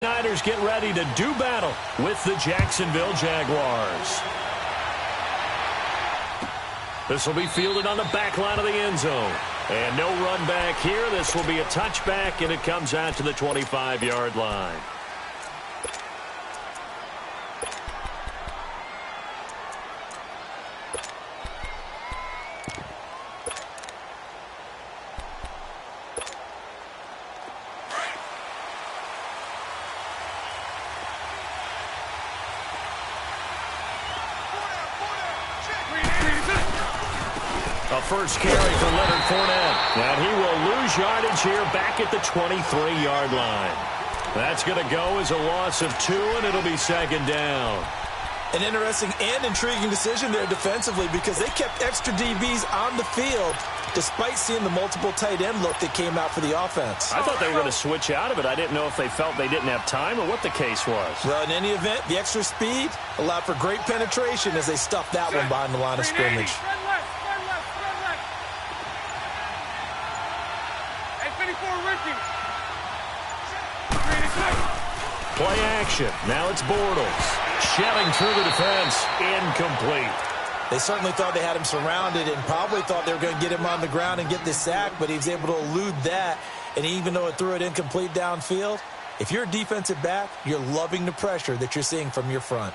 Niners get ready to do battle with the Jacksonville Jaguars. This will be fielded on the back line of the end zone. And no run back here. This will be a touchback, and it comes out to the 25-yard line. A first carry for Leonard Fournette. And he will lose yardage here back at the 23-yard line. That's going to go as a loss of 2, and it'll be second down. An interesting and intriguing decision there defensively because they kept extra DBs on the field despite seeing the multiple tight end look that came out for the offense. I thought they were going to switch out of it. I didn't know if they felt they didn't have time or what the case was. Well, in any event, the extra speed allowed for great penetration as they stuffed that one behind the line of scrimmage. Play action. Now it's Bortles. Shelling through the defense. Incomplete. They certainly thought they had him surrounded and probably thought they were going to get him on the ground and get the sack, but he was able to elude that. And even though it threw it incomplete downfield, if you're a defensive back, you're loving the pressure that you're seeing from your front.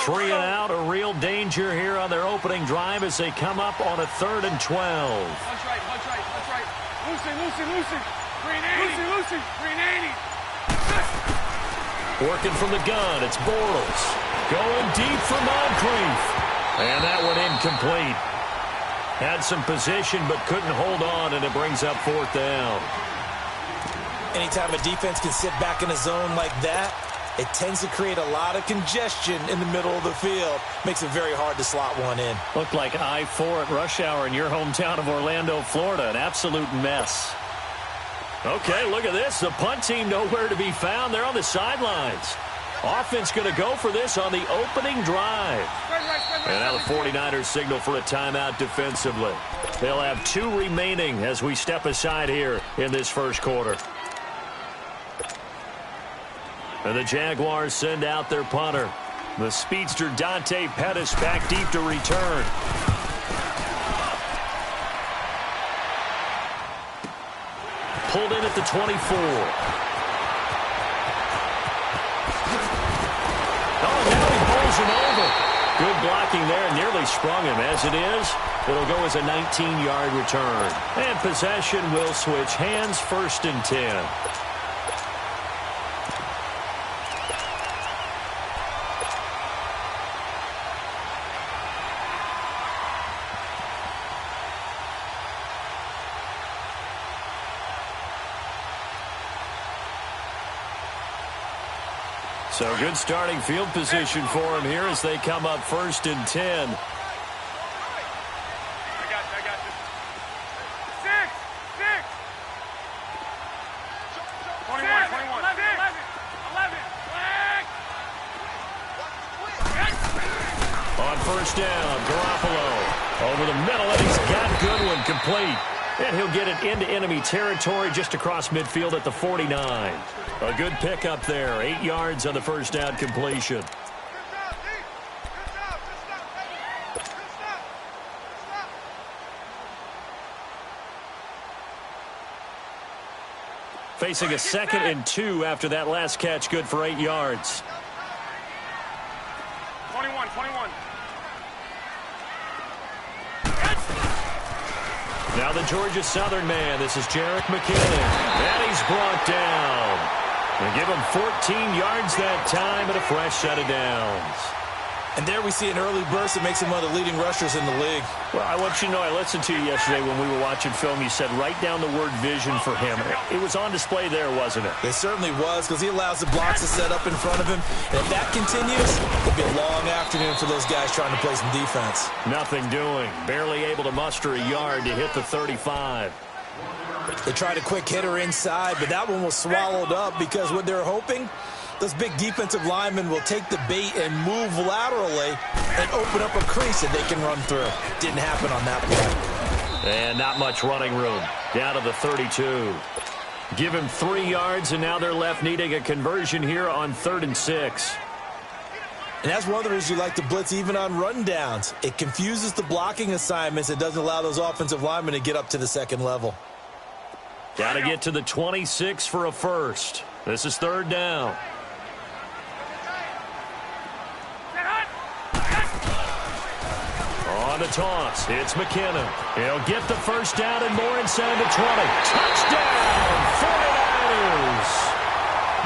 Three and out, a real danger here on their opening drive as they come up on a 3rd and 12. Punch right, punch right, punch right. Loosen. 380. 380. Working from the gun, it's Bortles. Going deep for Moncrief. And that one incomplete. Had some position but couldn't hold on, and it brings up 4th down. Anytime a defense can sit back in a zone like that, it tends to create a lot of congestion in the middle of the field. Makes it very hard to slot one in. Looked like I-4 at rush hour in your hometown of Orlando, Florida. An absolute mess. Okay, look at this. The punt team nowhere to be found. They're on the sidelines. Offense going to go for this on the opening drive. And now the 49ers signal for a timeout defensively. They'll have 2 remaining as we step aside here in this first quarter. And the Jaguars send out their punter. The speedster Dante Pettis back deep to return. Pulled in at the 24. Oh, now he pulls him over. Good blocking there. Nearly sprung him. As it is, it'll go as a 19-yard return. And possession will switch hands, 1st and 10. So good starting field position for him here as they come up 1st and 10. I got this. 6. 21. 11. On 1st down, Garoppolo over the middle, and he's got Goodwin complete. And he'll get it into enemy territory just across midfield at the 49. A good pickup there. 8 yards on the first down completion. Facing a 2nd and 2 after that last catch. Good for 8 yards. 21. Now the Georgia Southern man. This is Jerick McKinnon. And he's brought down. And give him 14 yards that time and a fresh set of downs. And there we see an early burst that makes him one of the leading rushers in the league. Well, I want you to know, I listened to you yesterday when we were watching film. You said write down the word vision for him. It was on display there, wasn't it? It certainly was, because he allows the blocks to set up in front of him. And if that continues, it'll be a long afternoon for those guys trying to play some defense. Nothing doing. Barely able to muster a yard to hit the 35. They tried a quick hitter inside, but that one was swallowed up because what they're hoping, those big defensive linemen will take the bait and move laterally and open up a crease that they can run through. Didn't happen on that play. And not much running room. Down to the 32. Give him 3 yards, and now they're left needing a conversion here on 3rd and 6. And that's one of the reasons you like to blitz even on rundowns. It confuses the blocking assignments. It doesn't allow those offensive linemen to get up to the second level. Got to get to the 26 for a first. This is 3rd down. On the toss, it's McKinnon. He'll get the first down and more inside the 20. Touchdown, 49ers.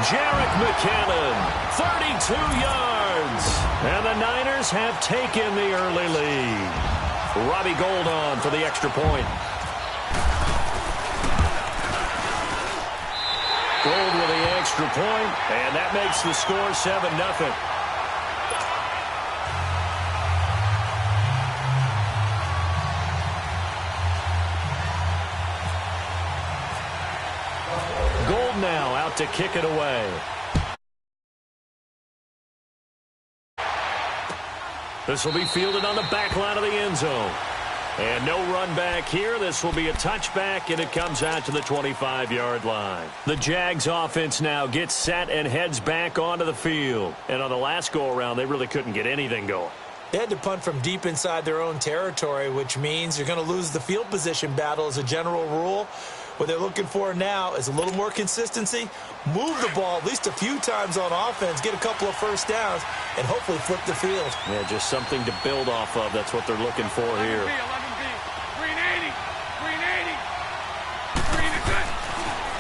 Jerick McKinnon, 32 yards. And the Niners have taken the early lead. Robbie Gould on for the extra point. Gould with the extra point, and that makes the score 7-0. Gould now out to kick it away. This will be fielded on the back line of the end zone. And no run back here. This will be a touchback, and it comes out to the 25-yard line. The Jags offense now gets set and heads back onto the field. And on the last go-around, they really couldn't get anything going. They had to punt from deep inside their own territory, which means you're going to lose the field position battle as a general rule. What they're looking for now is a little more consistency, move the ball at least a few times on offense, get a couple of first downs, and hopefully flip the field. Yeah, just something to build off of. That's what they're looking for here.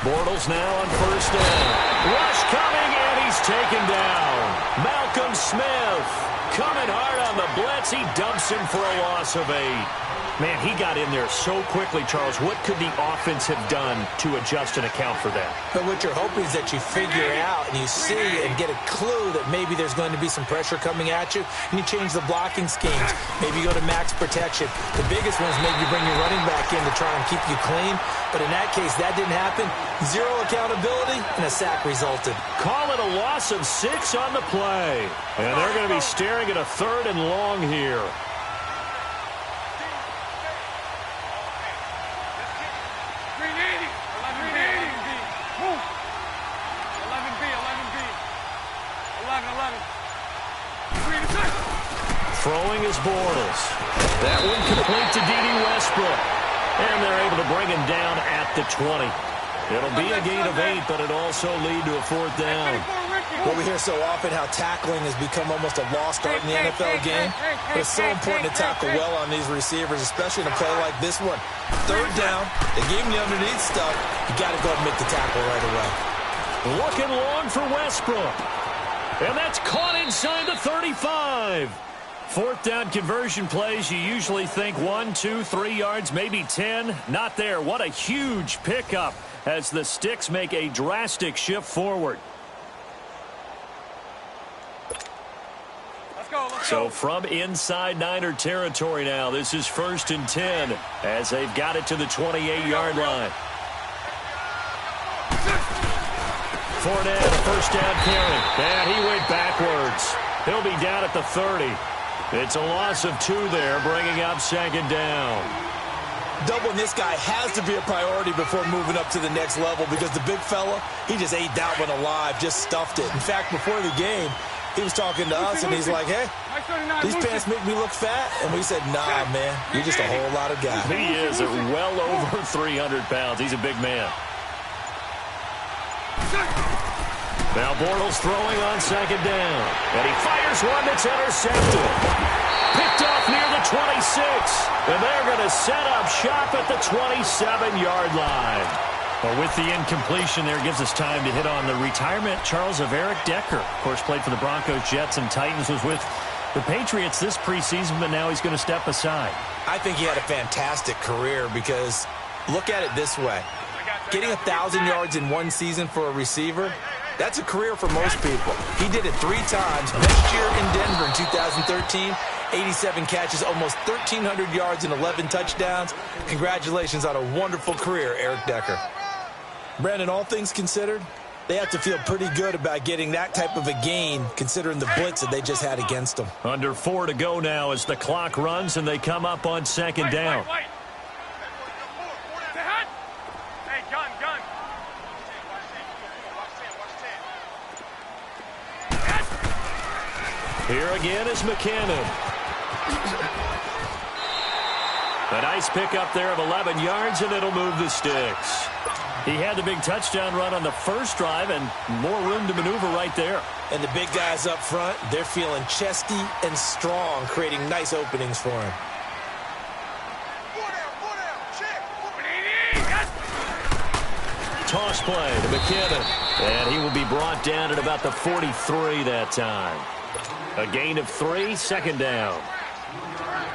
Bortles now on first down. Rush coming, and he's taken down. Malcolm Smith coming hard on the blitz. He dumps him for a loss of 8. Man, he got in there so quickly, Charles. What could the offense have done to adjust and account for that? But what you're hoping is that you figure out and you see and get a clue that maybe there's going to be some pressure coming at you, and you change the blocking schemes. Maybe you go to max protection. The biggest one is maybe you bring your running back in to try and keep you clean. But in that case, that didn't happen. 0 accountability, and a sack resulted. Call it a loss of 6 on the play. And they're going to be staring at a 3rd and long here. Throwing is Bortles. That one complete to D.D. Westbrook. And they're able to bring him down at the 20. It'll be a gain of 8, but it'll also lead to a 4th down. Well, we hear so often how tackling has become almost a lost art in the NFL game. But it's so important to tackle well on these receivers, especially in a play like this one. 3rd down, they gave him the underneath stuff. You got to go and make the tackle right away. Looking long for Westbrook. And that's caught inside the 35. 4th down conversion plays, you usually think 1, 2, 3 yards, maybe 10. Not there. What a huge pickup as the Sticks make a drastic shift forward. Let's go. So from inside Niner territory now, this is 1st and 10 as they've got it to the 28-yard line. Fournette, a first down carry. And he went backwards. He'll be down at the 30. It's a loss of 2 there, bringing up 2nd down. Doubling this guy has to be a priority before moving up to the next level because the big fella, he just ate that one alive, just stuffed it. In fact, before the game, he was talking to us, and he's like, hey, these pants make me look fat. And we said, nah, man, you're just a whole lot of guy. He is at well over 300 pounds. He's a big man. Now Bortles throwing on 2nd down. And he fires one that's intercepted. Picked off near the 26. And they're going to set up shop at the 27-yard line. Well, with the incompletion there, gives us time to hit on the retirement, Charles, of Eric Decker. Of course, played for the Broncos, Jets, and Titans. Was with the Patriots this preseason, but now he's going to step aside. I think he had a fantastic career because look at it this way. Getting 1,000 yards in one season for a receiver, that's a career for most people. He did it 3 times. Next year in Denver in 2013, 87 catches, almost 1,300 yards and 11 touchdowns. Congratulations on a wonderful career, Eric Decker. Brandon, all things considered, they have to feel pretty good about getting that type of a gain, considering the blitz that they just had against them. Under 4 to go now as the clock runs and they come up on second down. Hey, gun. Here again is McKinnon. A nice pickup there of 11 yards, and it'll move the sticks. He had the big touchdown run on the first drive and more room to maneuver right there. And the big guys up front, they're feeling chesty and strong, creating nice openings for him. Toss play to McKinnon. And he will be brought down at about the 43 that time. A gain of 3, second down.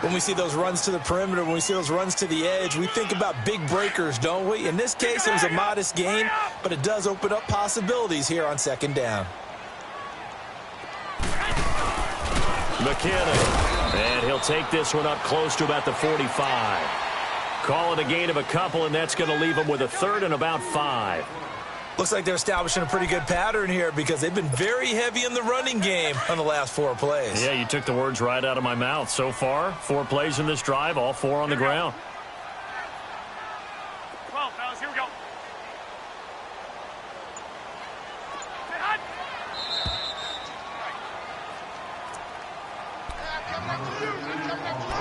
When we see those runs to the perimeter, when we see those runs to the edge, we think about big breakers, don't we? In this case, it was a modest gain, but it does open up possibilities here on second down. McKinnon. And he'll take this one up close to about the 45. Call it a gain of a couple, and that's going to leave him with a third and about 5. Looks like they're establishing a pretty good pattern here because they've been very heavy in the running game on the last 4 plays. Yeah, you took the words right out of my mouth. So far, 4 plays in this drive, all 4 on the ground. 12, fellas, here we go.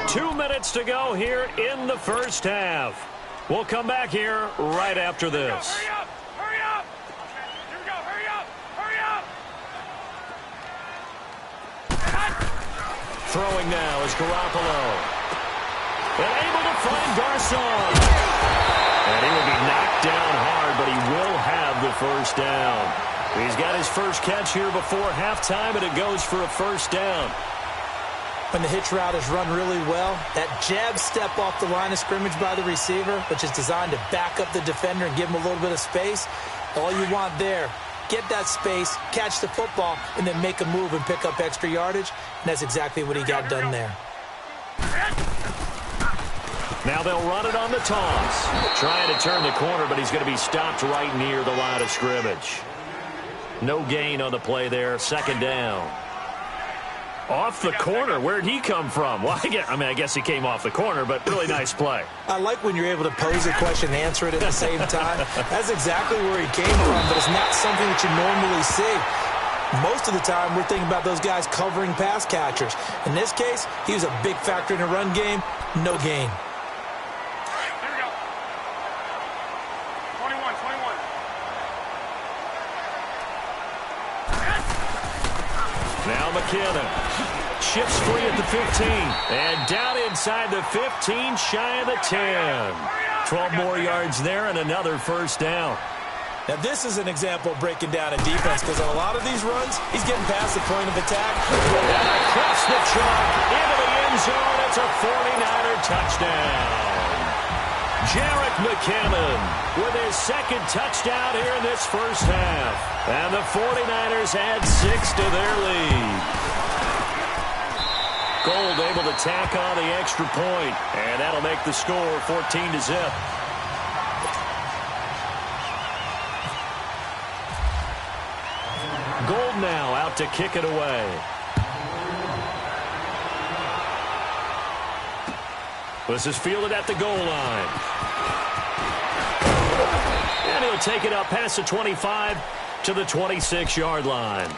Two minutes to go here in the first half. We'll come back here right after this. Hurry up! Hurry up! Here we go, hurry up! Hurry up! Throwing now is Garoppolo. And able to find Garcon. And he will be knocked down hard, but he will have the first down. He's got his first catch here before halftime, and it goes for a first down. When the hitch route is run really well, that jab step off the line of scrimmage by the receiver, which is designed to back up the defender and give him a little bit of space, all you want there, get that space, catch the football, and then make a move and pick up extra yardage, and that's exactly what he got done there. Now they'll run it on the toss. Trying to turn the corner, but he's going to be stopped right near the line of scrimmage. No gain on the play there, second down. Off the corner. Where'd he come from? Well, I guess he came off the corner, but really nice play. I like when you're able to pose a question and answer it at the same time. That's exactly where he came from, but it's not something that you normally see. Most of the time, we're thinking about those guys covering pass catchers. In this case, he was a big factor in the run game. No gain. Here we go. 21. Now McKinnon shifts free at the 15. And down inside the 15, shy of the 10. 12 more yards there and another first down. Now, this is an example of breaking down a defense because on a lot of these runs, he's getting past the point of attack. And across the chalk into the end zone. It's a 49er touchdown. Jarek McKinnon with his second touchdown here in this first half. And the 49ers add 6 to their lead. Gold able to tack on the extra point, and that'll make the score 14-0. Gold now out to kick it away. This is fielded at the goal line. And he'll take it up past the 25 to the 26-yard line.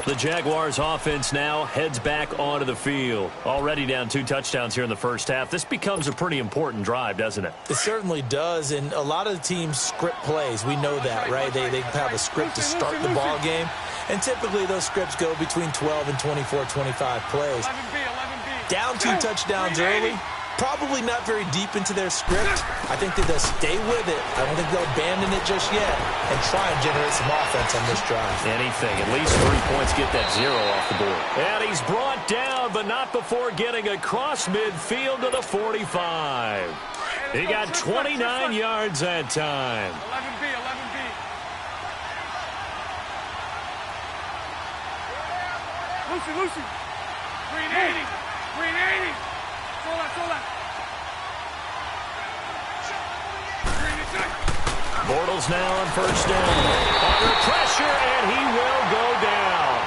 The Jaguars offense now heads back onto the field. Already down 2 touchdowns here in the first half. This becomes a pretty important drive, doesn't it? It certainly does, and a lot of the teams script plays. We know that, right? They have a script to start the ball game, and typically those scripts go between 12 and 24, 25 plays. 11B. Down 2 touchdowns early, probably not very deep into their script. I think that they'll stay with it. I don't think they'll abandon it just yet and try and generate some offense on this drive. Anything. At least 3 points, get that 0 off the board. And he's brought down, but not before getting across midfield to the 45. He got 29 yards that time. 11B. Lucy. 380. 380. So left. Bortles now on first down. Under pressure, and he will go down.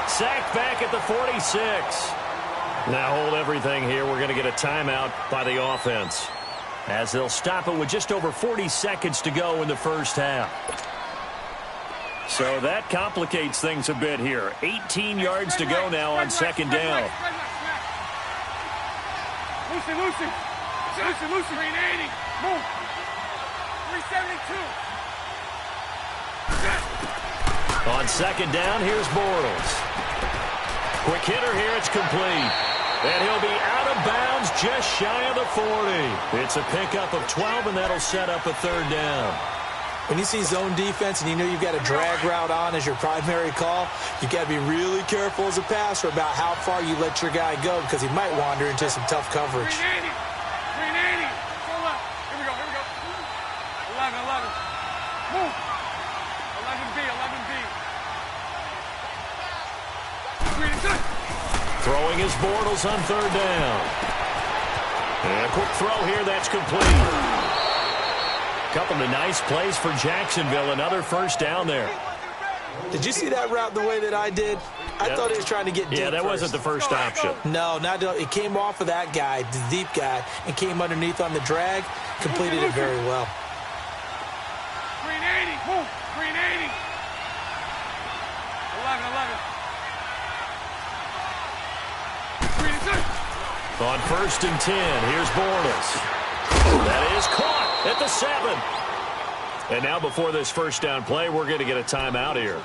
Sacked back at the 46. Now hold everything here. We're going to get a timeout by the offense, as they'll stop it with just over 40 seconds to go in the first half. So that complicates things a bit here. 18 yards to go now on second down. Lucy. 380. Move. 372. On second down, here's Bortles. Quick hitter here, it's complete. And he'll be out of bounds just shy of the 40. It's a pickup of 12, and that'll set up a third down. When you see zone defense and you know you've got a drag route on as your primary call, you've got to be really careful as a passer about how far you let your guy go, because he might wander into some tough coverage. 380. So left. Here we go. 11. Move. 11B. Throwing his Bortles on third down. And a quick throw here, that's complete. Couple of nice plays for Jacksonville. Another first down there. Did you see that route the way that I did? I thought he was trying to get deep. Yeah, that wasn't the first option. No, it came off of that guy, the deep guy, and came underneath on the drag. Completed it very well. 380. Move. 380. 11. On first and 10, here's Bortles. That is caught at the 7. And now before this first down play, we're going to get a timeout here,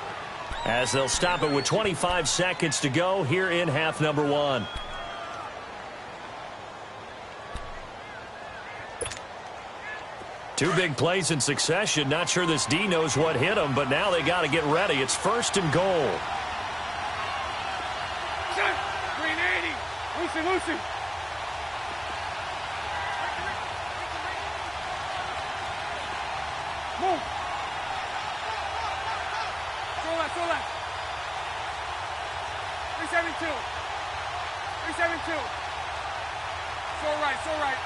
as they'll stop it with 25 seconds to go here in half number 1. Two big plays in succession. Not sure this D knows what hit him, but now they got to get ready. It's first and goal. 380. Lucy. Move. So left. 372. So right. So left.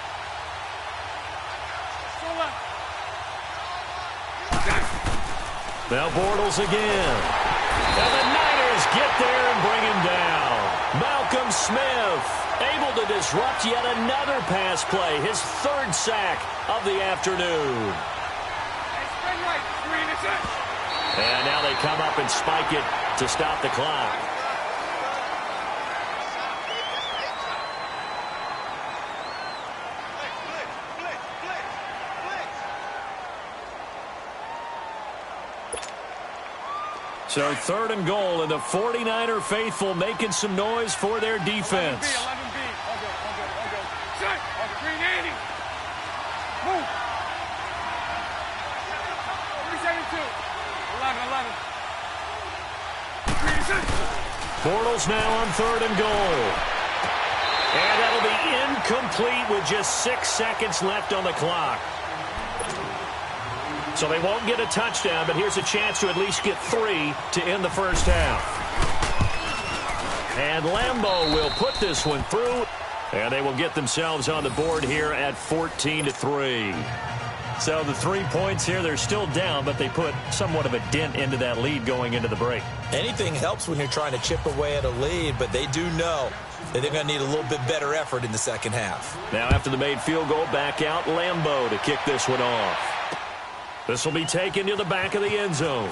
Now Bortles again. And the Niners get there and bring him down. Malcolm Smith able to disrupt yet another pass play. His third sack of the afternoon. And now they come up and spike it to stop the clock. So third and goal, and the 49er faithful making some noise for their defense. 11B. All good. Set. 380. Move. 372. 11. 386. Bortles now on third and goal. And that'll be incomplete with just 6 seconds left on the clock. So they won't get a touchdown, but here's a chance to at least get 3 to end the first half. And Lambeau will put this one through, and they will get themselves on the board here at 14-3. So the 3 points here, they're still down, but they put somewhat of a dent into that lead going into the break. Anything helps when you're trying to chip away at a lead, but they do know that they're going to need a little bit better effort in the second half. Now after the made field goal, back out Lambeau to kick this one off. This will be taken to the back of the end zone.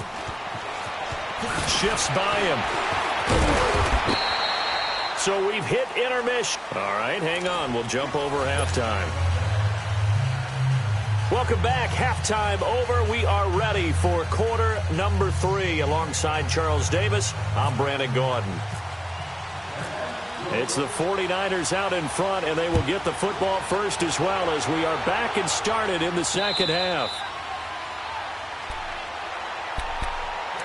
Shifts by him. So we've hit intermission. All right, hang on. We'll jump over halftime. Welcome back. Halftime over. We are ready for quarter number 3. Alongside Charles Davis, I'm Brandon Gaudin. It's the 49ers out in front, and they will get the football first as well, as we are back and started in the second half.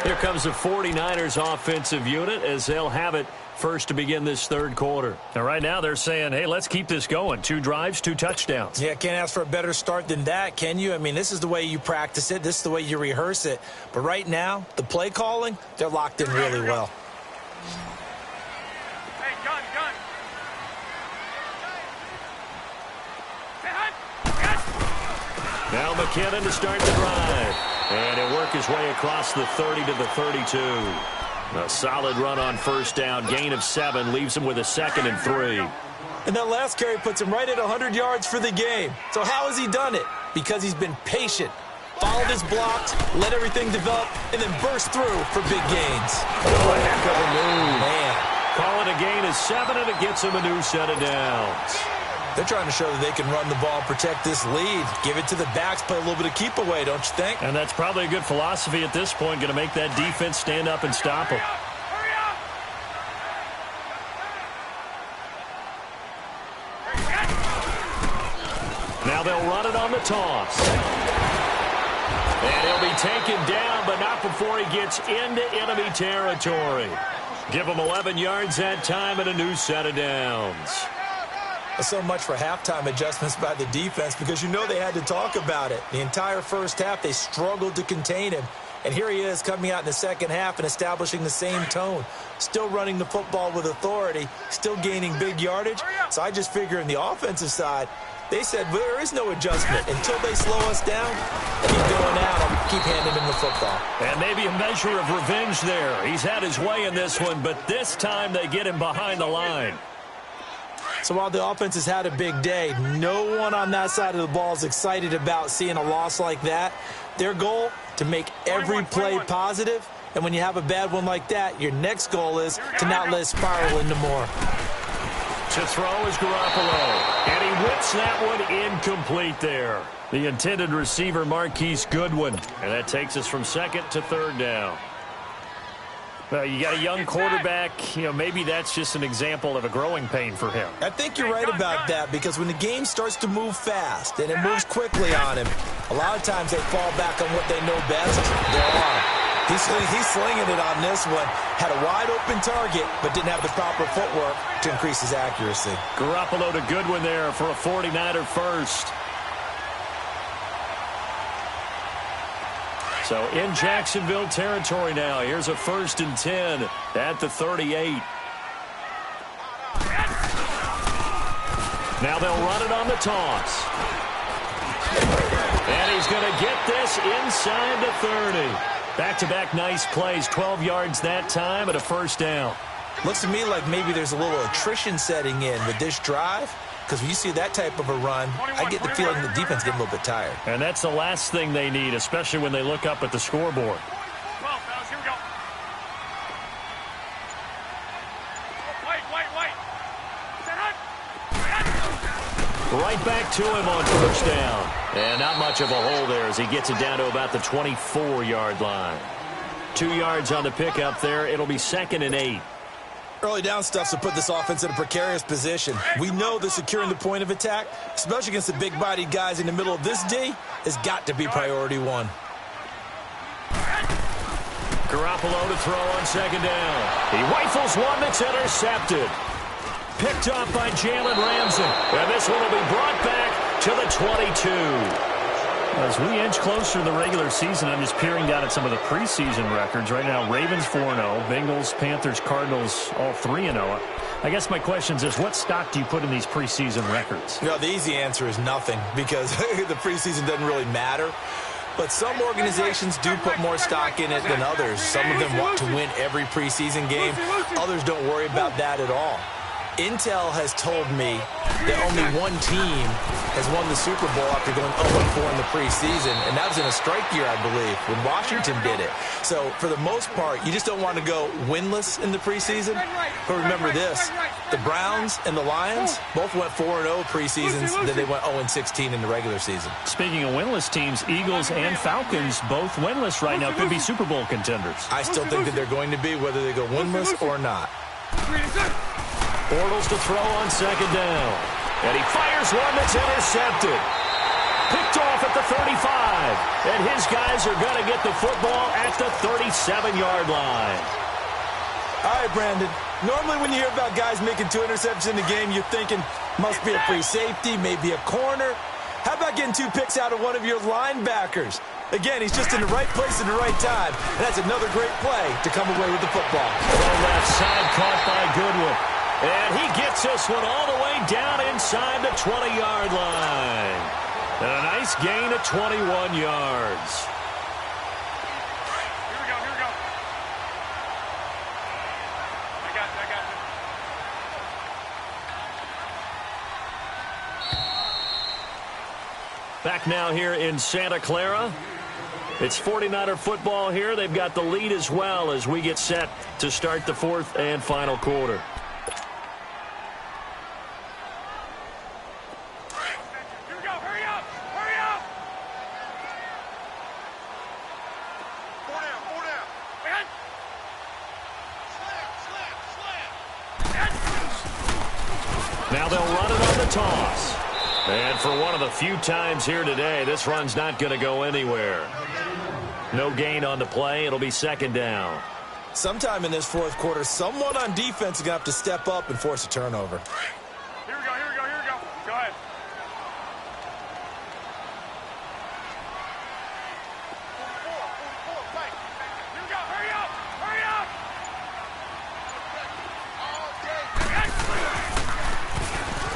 Here comes the 49ers offensive unit as they'll have it first to begin this third quarter. And right now they're saying, hey, let's keep this going. 2 drives, 2 touchdowns. Yeah, can't ask for a better start than that, can you? I mean, this is the way you practice it. This is the way you rehearse it. But right now, the play calling, they're locked in really well. Hey, gun. Now McKinnon to start the drive. And he'll work his way across the 30 to the 32. A solid run on first down. Gain of 7 leaves him with a 2nd and 3. And that last carry puts him right at 100 yards for the game. So how has he done it? Because he's been patient, followed his blocks, let everything develop, and then burst through for big gains. Oh, a heck of a move. Man. Call it a gain of 7, and it gets him a new set of downs. They're trying to show that they can run the ball and protect this lead. Give it to the backs, play a little bit of keep away, don't you think? And that's probably a good philosophy at this point, going to make that defense stand up and stop them. Now they'll run it on the toss. And he'll be taken down, but not before he gets into enemy territory. Give him 11 yards that time and a new set of downs. So much for halftime adjustments by the defense, because you know they had to talk about it. The entire first half, they struggled to contain him. And here he is coming out in the second half and establishing the same tone. Still running the football with authority, still gaining big yardage. So I just figure in the offensive side, they said, well, there is no adjustment. Until they slow us down, keep going at them, keep handing him the football. And maybe a measure of revenge there. He's had his way in this one, but this time they get him behind the line. So while the offense has had a big day, no one on that side of the ball is excited about seeing a loss like that. Their goal, to make every play positive. And when you have a bad one like that, your next goal is to not let it spiral into more. To throw is Garoppolo. And he whips that one incomplete there. The intended receiver, Marquise Goodwin. And that takes us from 2nd to 3rd down. Well, you got a young quarterback. You know, maybe that's just an example of a growing pain for him. I think you're right about that, because when the game starts to move fast and it moves quickly on him, a lot of times they fall back on what they know best, their arm. He's slinging it on this one. Had a wide-open target, but didn't have the proper footwork to increase his accuracy. Garoppolo to Goodwin there for a 49er first. So in Jacksonville territory now. Here's a 1st and 10 at the 38. Now they'll run it on the toss. And he's going to get this inside the 30. Back-to-back nice plays, 12 yards that time and a 1st down. Looks to me like maybe there's a little attrition setting in with this drive, because when you see that type of a run, I get the feeling the defense getting a little bit tired. And that's the last thing they need, especially when they look up at the scoreboard. Here we go. Wait. Right back to him on 1st down. And not much of a hole there as he gets it down to about the 24-yard line. 2 yards on the pickup there. It'll be 2nd and 8. Early down stuff to put this offense in a precarious position. We know that securing the point of attack, especially against the big-bodied guys in the middle of this D, has got to be priority one. Garoppolo to throw on 2nd down. He rifles one that's intercepted. Picked off by Jalen Ramsey. And this one will be brought back to the 22. As we inch closer to the regular season, I'm just peering down at some of the preseason records. Right now, Ravens 4-0, Bengals, Panthers, Cardinals, all 3-0. I guess my question is this: what stock do you put in these preseason records? You know, the easy answer is nothing, because the preseason doesn't really matter. But some organizations do put more stock in it than others. Some of them want to win every preseason game. Others don't worry about that at all. Intel has told me that only one team has won the Super Bowl after going 0-4 in the preseason, and that was in a strike year, I believe, when Washington did it. So, for the most part, you just don't want to go winless in the preseason. But remember this, the Browns and the Lions both went 4-0 preseasons, then they went 0-16 in the regular season. Speaking of winless teams, Eagles and Falcons both winless right now, could be Super Bowl contenders. I still think that they're going to be, whether they go winless or not. Bortles to throw on 2nd down. And he fires one that's intercepted. Picked off at the 35. And his guys are going to get the football at the 37-yard line. All right, Brandon. Normally when you hear about guys making 2 interceptions in the game, you're thinking must be a free safety, maybe a corner. How about getting 2 picks out of one of your linebackers? Again, he's just in the right place at the right time. And that's another great play to come away with the football. Well, left side caught by Goodwin. And he gets this one all the way down inside the 20-yard line. And a nice gain of 21 yards. Here we go, here we go. I got you. Back now here in Santa Clara. It's 49er football here. They've got the lead as well as we get set to start the fourth and final quarter. Here we go, hurry up, hurry up. 4 down, 4 down. Man. Slam. Now they'll run it on the toss. And for one of the few times here today, this run's not going to go anywhere. No gain on the play. It'll be second down. Sometime in this fourth quarter, someone on defense is going to have to step up and force a turnover. Here we go, here we go, here we go. Go ahead. Right. Here we go, hurry up, hurry up.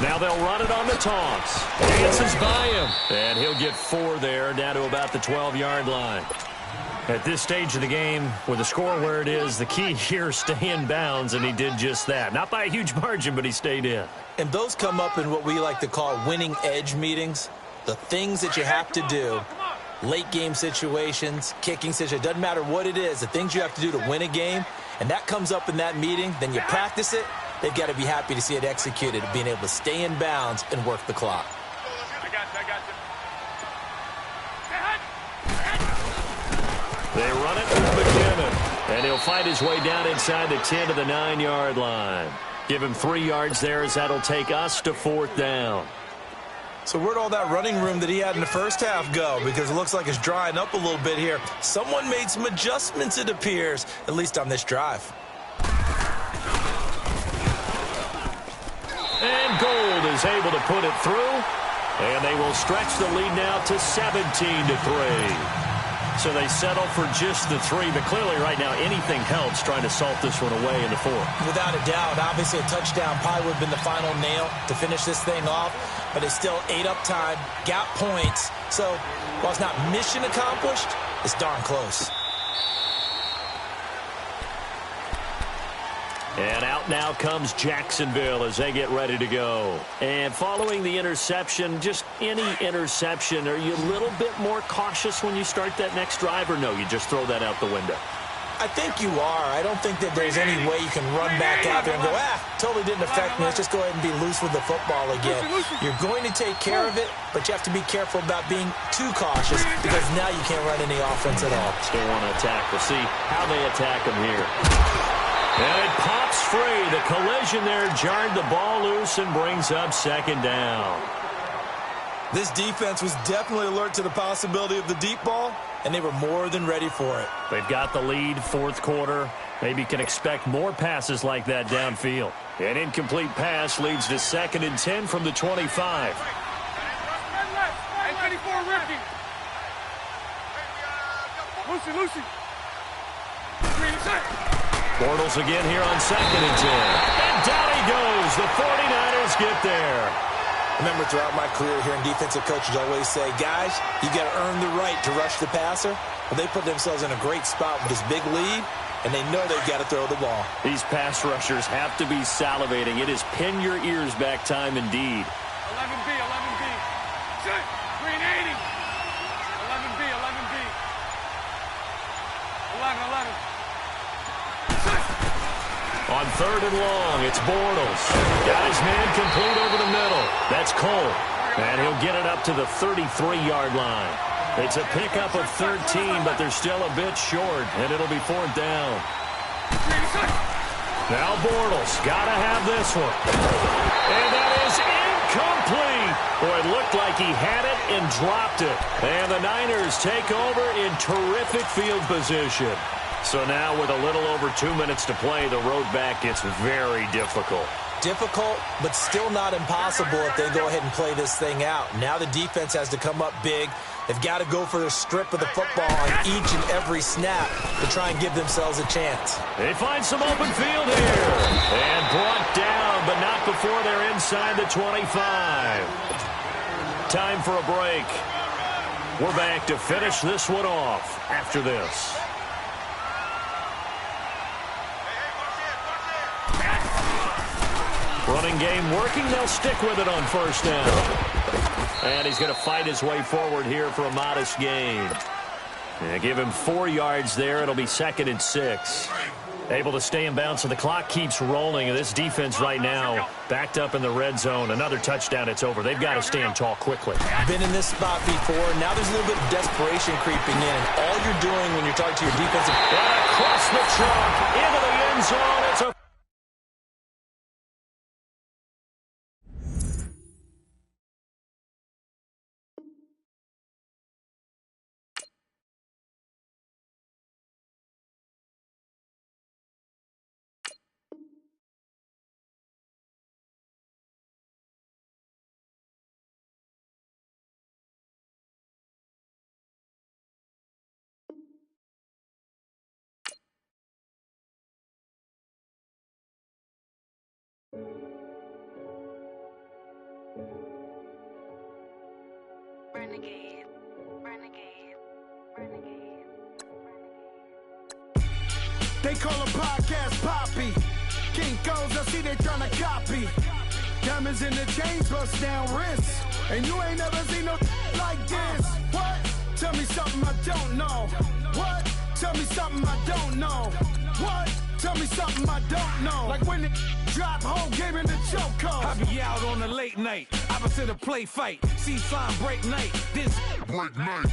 Now they'll run it on the toss. Dances by him. And he'll get 4 there, down to about the 12-yard line. At this stage of the game, with the score where it is, the key here is stay in bounds, and he did just that. Not by a huge margin, but he stayed in. And those come up in what we like to call winning edge meetings. The things that you have to do, late game situations, kicking situations, doesn't matter what it is, the things you have to do to win a game, and that comes up in that meeting, then you practice it, they've got to be happy to see it executed, being able to stay in bounds and work the clock. I got you, I got you. They run it with McKinnon, and he'll find his way down inside the 10 to the 9-yard line. Give him 3 yards there as that'll take us to fourth down. So where'd all that running room that he had in the first half go? Because it looks like it's drying up a little bit here. Someone made some adjustments, it appears, at least on this drive. And Gold is able to put it through, and they will stretch the lead now to 17-3. So they settle for just the 3, but clearly right now anything helps trying to salt this one away in the fourth. Without a doubt, obviously a touchdown probably would have been the final nail to finish this thing off, but it's still ate up time, got points. So while it's not mission accomplished, it's darn close. And out now comes Jacksonville as they get ready to go. And following the interception, just any interception, are you a little bit more cautious when you start that next drive, or no, you just throw that out the window? I think you are. I don't think that there's any way you can run back out there and go, totally didn't affect me. Let's just go ahead and be loose with the football again. You're going to take care of it, but you have to be careful about being too cautious because now you can't run any offense at all. Still want to attack. We'll see how they attack him here. And it pops free. The collision there jarred the ball loose and brings up second down. This defense was definitely alert to the possibility of the deep ball, and they were more than ready for it. They've got the lead, fourth quarter. Maybe can expect more passes like that downfield. An incomplete pass leads to 2nd and 10 from the 25. Hey, 24 Ricky. Lucy. Green side. Bortles again here on 2nd and 10. And down he goes. The 49ers get there. Remember, throughout my career here in defensive coaches always say, guys, you got to earn the right to rush the passer. Well, they put themselves in a great spot with this big lead, and they know they've got to throw the ball. These pass rushers have to be salivating. It is pin your ears back time indeed. 11B. Green 80. 11B. 11. On 3rd and long, it's Bortles. Got his man complete over the middle. That's Cole. And he'll get it up to the 33-yard line. It's a pickup of 13, but they're still a bit short, and it'll be 4th down. Now Bortles, got to have this one. And that is incomplete. Boy, it looked like he had it and dropped it. And the Niners take over in terrific field position. So now with a little over 2 minutes to play, the road back gets very difficult. Difficult, but still not impossible if they go ahead and play this thing out. Now the defense has to come up big. They've got to go for their strip of the football on each and every snap to try and give themselves a chance. They find some open field here. And brought down, but not before they're inside the 25. time for a break. We're back to finish this one off after this. Running game working. They'll stick with it on first down. And he's going to fight his way forward here for a modest gain. Yeah, give him 4 yards there. It'll be 2nd and 6. Able to stay in bounds, so the clock keeps rolling. And this defense right now backed up in the red zone. Another touchdown, it's over. They've got to stand tall quickly. Been in this spot before. Now there's a little bit of desperation creeping in. And all you're doing when you're talking to your defensive... And across the trunk, into the end zone. It's a... Renegade, renegade, renegade, renegade. They call a podcast Poppy. Kinkos, I see they tryna copy. Diamonds in the chains, bust down wrists. And you ain't never seen no like this. What? Tell me something I don't know. What? Tell me something I don't know. What? Tell me something I don't know. Like when it drop, whole game in the chokehold. I be out on a late night, opposite a play fight. See sign break night, this break night.